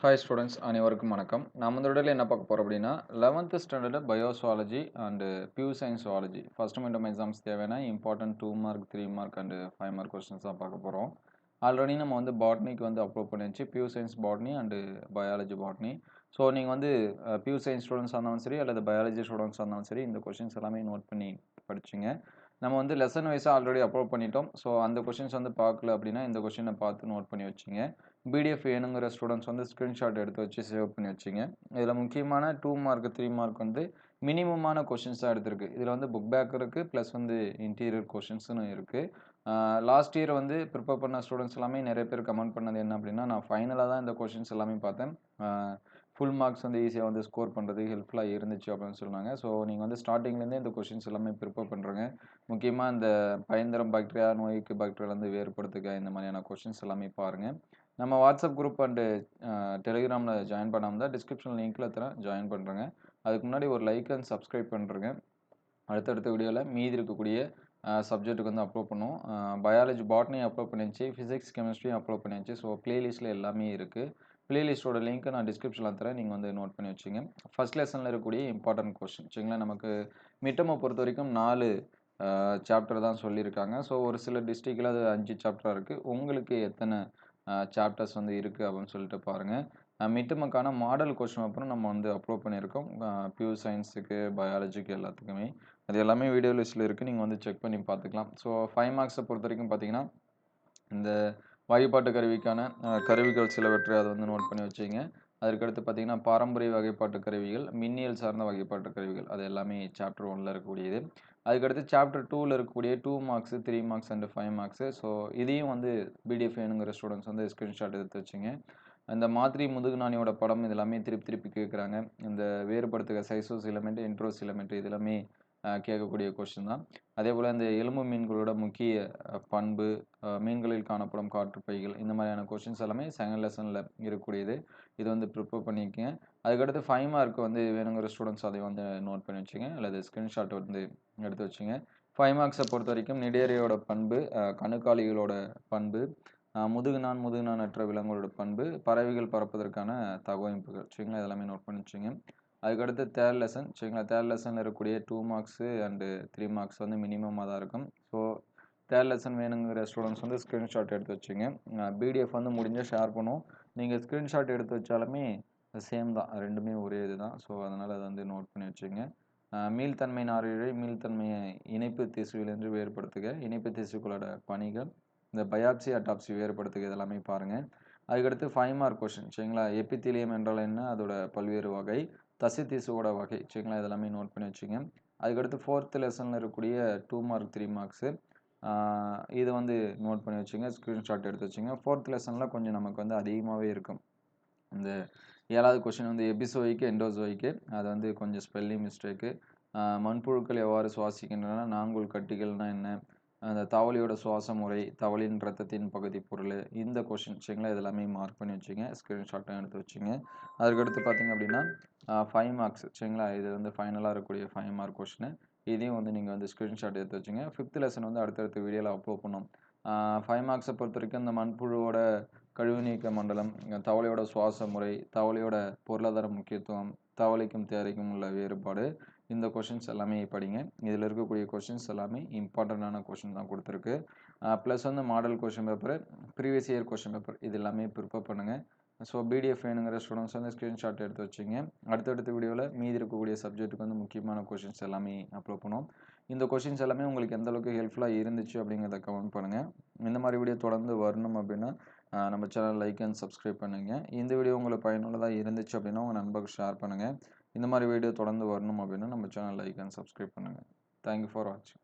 Hi students அனைவருக்கும் வணக்கம். நம்ம இந்த வீடியோல என்ன பார்க்க போறோம் அப்படின்னா 11th standard bio zoology and pure science zoology first midterm exams தேவையான important 2 mark 3 mark and 5 mark questions தான் பார்க்க போகிறோம். ஆல்ரெடி நம்ம வந்து பாட்னிக்கு வந்து அப்லோட் பண்ணியாச்சு, pure science botany and biology botany. So நீங்கள் வந்து பியூர் சயின்ஸ் ஸ்டூடெண்ட்ஸாக இருந்தாலும் சரி அல்லது பயாலஜி ஸ்டூடெண்ட்ஸாக இருந்தாலும் சரி இந்த கொஸ்டின்ஸ் எல்லாமே நோட் பண்ணி படிச்சுங்க. நம்ம வந்து லெசன் வைஸாக ஆல்ரெடி அப்லோட் பண்ணிட்டோம். ஸோ அந்த கொஸ்டின்ஸ் வந்து பார்க்கல அப்படின்னா இந்த கொஸ்டினை பார்த்து நோட் பண்ணி வச்சுங்க. பிடிஎஃப் வேணுங்கிற ஸ்டூடெண்ட்ஸ் வந்து ஸ்க்ரீன்ஷாட் எடுத்து வச்சு சேவ் பண்ணி வச்சுங்க. இதில் முக்கியமான 2 மார்க் 3 மார்க் வந்து மினிமமான கொஷின்ஸ் தான் எடுத்திருக்கு. இதில் வந்து புக் பேக் இருக்குது, ப்ளஸ் வந்து இன்டீரியர் கொஷின்ஸ்னு இருக்குது. லாஸ்ட் இயர் வந்து ப்ரிப்பேர் பண்ண ஸ்டூடெண்ட்ஸ் எல்லாமே நிறைய பேர் கமெண்ட் பண்ணது என்ன அப்படின்னா, நான் ஃபைனலாக தான் இந்த கொஷின்ஸ் எல்லாமே பார்த்தேன், ஃபுல் மார்க்ஸ் வந்து ஈஸியாக வந்து ஸ்கோர் பண்ணுறதுக்கு ஹெல்ப்ஃபுல்லாக இருந்துச்சு அப்படின்னு சொன்னாங்க. ஸோ நீங்கள் வந்து ஸ்டார்டிங்லேருந்தே இந்த கொஷின்ஸ் எல்லாமே ப்ரிப்பேர் பண்ணுறங்க. முக்கியமாக இந்த பயந்தரம் பாக்டீரியா நோய்க்கு பாக்டீரியாலேருந்து வேறுபடுத்துக்க இந்த மாதிரியான கொஷின்ஸ் எல்லாமே பாருங்கள். நம்ம வாட்ஸ்அப் குரூப் அண்டு டெலிகிராமில் ஜாயின் பண்ணாமல் தான் டிஸ்கிரிப்ஷன் லிங்க்கில் தரேன், ஜாயின் பண்ணுறேங்க. அதுக்கு முன்னாடி ஒரு லைக் அண்ட் சப்ஸ்கிரைப் பண்ணுறேங்க. அடுத்தடுத்த வீடியோவில் மீதி இருக்கக்கூடிய சப்ஜெக்ட்டுக்கு வந்து அப்லோட் பண்ணுவோம். பயாலஜி பாட்னி அப்லோட் பண்ணியாச்சு, ஃபிசிக்ஸ் கெமிஸ்ட்ரியும் அப்லோட் பண்ணியாச்சு. ஸோ ப்ளேலிஸ்ட்டில் எல்லாமே இருக்குது. ப்ளேலிஸ்ட்டோட லிங்க்கை நான் டிஸ்கிரிப்ஷனில் தரேன், நீங்கள் வந்து நோட் பண்ணி வச்சுங்க. ஃபர்ஸ்ட் லெசனில் இருக்கக்கூடிய இம்பார்ட்டன்ட் கொஸ்டின் சரிங்களா. நமக்கு மிட்டமை பொறுத்த வரைக்கும் 4 சாப்டர் தான் சொல்லியிருக்காங்க. ஸோ ஒரு சில டிஸ்ட்ரிக்டில் அது 5 சாப்டராக இருக்குது. உங்களுக்கு எத்தனை சாப்டர்ஸ் வந்து இருக்குது அப்படின்னு சொல்லிட்டு பாருங்கள். மிட்டமுக்கான மாடல் கொஸ்டின் அப்புறம் நம்ம வந்து அப்லோட் பண்ணியிருக்கோம், பியூர் சயின்ஸுக்கு பயாலஜிக்கு எல்லாத்துக்குமே. அது எல்லாமே வீடியோ லிஸ்ட்டில் இருக்குது, நீங்கள் வந்து செக் பண்ணி பார்த்துக்கலாம். ஸோ 5 மார்க்ஸை பொறுத்த வரைக்கும் பார்த்தீங்கன்னா இந்த வகைப்பாட்டு கருவிக்கான கருவிகள் சிலவற்றை அதை வந்து நோட் பண்ணி வச்சுங்க. அதற்கடுத்து பார்த்தீங்கன்னா பாரம்பரிய வகைப்பாட்டு கருவிகள், மின்னியல் சார்ந்த வகைப்பாட்டு கருவிகள், அது எல்லாமே சாப்டர் 1ல் இருக்கக்கூடியது. அதுக்கடுத்து சாப்டர் 2ல் இருக்கக்கூடிய 2 marks 3 marks and 5 marks. So இதையும் வந்து பிடிஎஃப் வேணுங்கிற ஸ்டூடெண்ட்ஸ் வந்து ஸ்க்ரீன்ஷாட் எடுத்து வச்சுங்க. இந்த மாதிரி முதுகுநாணியோட படம் இது எல்லாமே திருப்பி திருப்பி கேட்குறாங்க. இந்த வேறுபடுத்துக சைசோஸ் எலிமெண்ட், இன்ட்ரோஸ் எலிமெண்ட் இது எல்லாமே கேட்கக்கூடிய கொஸ்டின் தான். அதே போல் இந்த எலும்பு மீன்களோட முக்கிய பண்பு, மீன்களில் காணப்படும் காற்றுப்பைகள், இந்த மாதிரியான கொஸ்டின்ஸ் எல்லாமே செகண்ட் லெசனில் இருக்கக்கூடியது. இது வந்து ப்ரிப்பேர் பண்ணிக்கங்க. அதுக்கடுத்து 5 மார்க் வந்து வேணுங்கிற ஸ்டூடெண்ட்ஸ் அதை வந்து நோட் பண்ணி வச்சுங்க, அல்லது ஸ்க்ரீன்ஷாட் வந்து எடுத்து வச்சுங்க. 5 மார்க்ஸை பொறுத்த வரைக்கும் நிடேரியோட பண்பு, கணுக்காலிகளோட பண்பு, முதுகுநான் முதுகுநானற்ற விலங்குகளோட பண்பு, பறவைகள் பறப்பதற்கான தகவமைப்புகள் சரிங்களா, இதெல்லாமே நோட் பண்ணி வச்சுங்க. அதுக்கடுத்து தேர்ட் லெசன் சரிங்களா. தேர்ட் லெசனில் இருக்கக்கூடிய 2 மார்க்ஸு அண்டு 3 மார்க்ஸ் வந்து மினிமமாக தான் இருக்கும். ஸோ தேர்ட் லெசன் வேணுங்கிற ஸ்டூடெண்ட்ஸ் வந்து ஸ்க்ரீன்ஷாட் எடுத்து வச்சுங்க. பிடிஎஃப் வந்து முடிஞ்சால் ஷேர் பண்ணுவோம். நீங்கள் ஸ்க்ரீன்ஷாட் எடுத்து வச்சாலுமே சேம் தான், ரெண்டுமே ஒரே இது தான். ஸோ அதனால் அதை வந்து நோட் பண்ணி வச்சுங்க. மீள்தன்மை நாரிழை மீள்தன்மையை இணைப்பு திசுவிலிருந்து வேறுபடுத்துக, இணைப்பு திசுக்களோட பணிகள், இந்த பயாப்சி அட்டாப்சி வேறுபடுத்துக இதெல்லாமே பாருங்கள். அதுக்கடுத்து 5 மார்க் கொஸ்டின் சரிங்களா. எபித்தீலியம் என்றால் என்ன, அதோட பல்வேறு வகை, தசை திசுவோட வகை சரிங்களா, இதெல்லாமே நோட் பண்ணி வச்சுங்க. அதுக்கடுத்து 4th லெசனில் இருக்கக்கூடிய 2 மார்க் 3 மார்க்ஸு இது வந்து நோட் பண்ணி வச்சுங்க, ஸ்க்ரீன்ஷாட் எடுத்து வச்சுங்க. 4th லெசனில் கொஞ்சம் நமக்கு வந்து அதிகமாகவே இருக்கும். இந்த 7வது கொஸ்டின் வந்து எபிசோயிக்கு எண்டோசோயிக்கு, அது வந்து கொஞ்சம் ஸ்பெல்லிங் மிஸ்டேக்கு. மண்புழுக்கள் எவ்வாறு சுவாசிக்கின்றன, நான்குள் கட்டிகள்னால் என்ன, அந்த தவளையோட சுவாச முறை, தவளையின் ரத்தத்தின் பகுதி பொருள், இந்த கொஷின் சரிங்களா, இது எல்லாமே மார்க் பண்ணி வச்சுங்க, ஸ்க்ரீன்ஷாட்டும் எடுத்து வச்சுங்க. அதுக்கடுத்து பார்த்தீங்க அப்படின்னா 5 மார்க்ஸ் சரிங்களா, இது வந்து ஃபைனலாக இருக்கக்கூடிய 5 மார்க் கொஷினு. இதையும் வந்து நீங்கள் வந்து ஸ்க்ரீன்ஷாட் எடுத்து வச்சுங்க. 5th லெசன் வந்து அடுத்தடுத்த வீடியோவில் அப்லோட் பண்ணோம். 5 மார்க்ஸை பொறுத்த வரைக்கும் இந்த மண்புழுவோட கழிவு நீக்க மண்டலம், தவளையோட சுவாச முறை, தவளையோட பொருளாதார முக்கியத்துவம், தவளைக்கும் தேரைக்கும் உள்ள வேறுபாடு, இந்த கொஷின்ஸ் எல்லாமே படிங்க. இதில் இருக்கக்கூடிய கொஷின்ஸ் எல்லாமே இம்பார்ட்டண்டான கொஷின் தான் கொடுத்துருக்கு. ப்ளஸ் வந்து model question paper, previous year question paper இது எல்லாமே ப்ரிப்பேர் பண்ணுங்கள். ஸோ பிடிஎஃப் வேணுங்கிற ஸ்டூடெண்ட்ஸ் வந்து ஸ்க்ரீன்ஷாட் எடுத்து வச்சுங்க. அடுத்தடுத்த வீடியோவில் மீதி இருக்கக்கூடிய சப்ஜெக்ட்டுக்கு வந்து முக்கியமான கொஷின்ஸ் எல்லாமே அப்லோட் பண்ணுவோம். இந்த கொஷின்ஸ் எல்லாமே உங்களுக்கு எந்த அளவுக்கு ஹெல்ப்ஃபுல்லாக இருந்துச்சு அப்படிங்கிறத கமெண்ட் பண்ணுங்கள். இந்த மாதிரி வீடியோ தொடர்ந்து வரணும் அப்படின்னா நம்ம சேனல் லைக் அண்ட் சப்ஸ்கிரைப் பண்ணுங்கள். இந்த வீடியோ உங்களுக்கு பயனுள்ளதாக இருந்துச்சு அப்படின்னா உங்கள் நண்பர்களுக்கு ஷேர் பண்ணுங்கள். இந்த மாதிரி வீடியோ தொடர்ந்து வரணும் அப்படின்னா நம்ம சேனல் லைக் அண்ட் சப்ஸ்கிரைப் பண்ணுங்கள். தேங்க்யூ ஃபார் வாட்சிங்.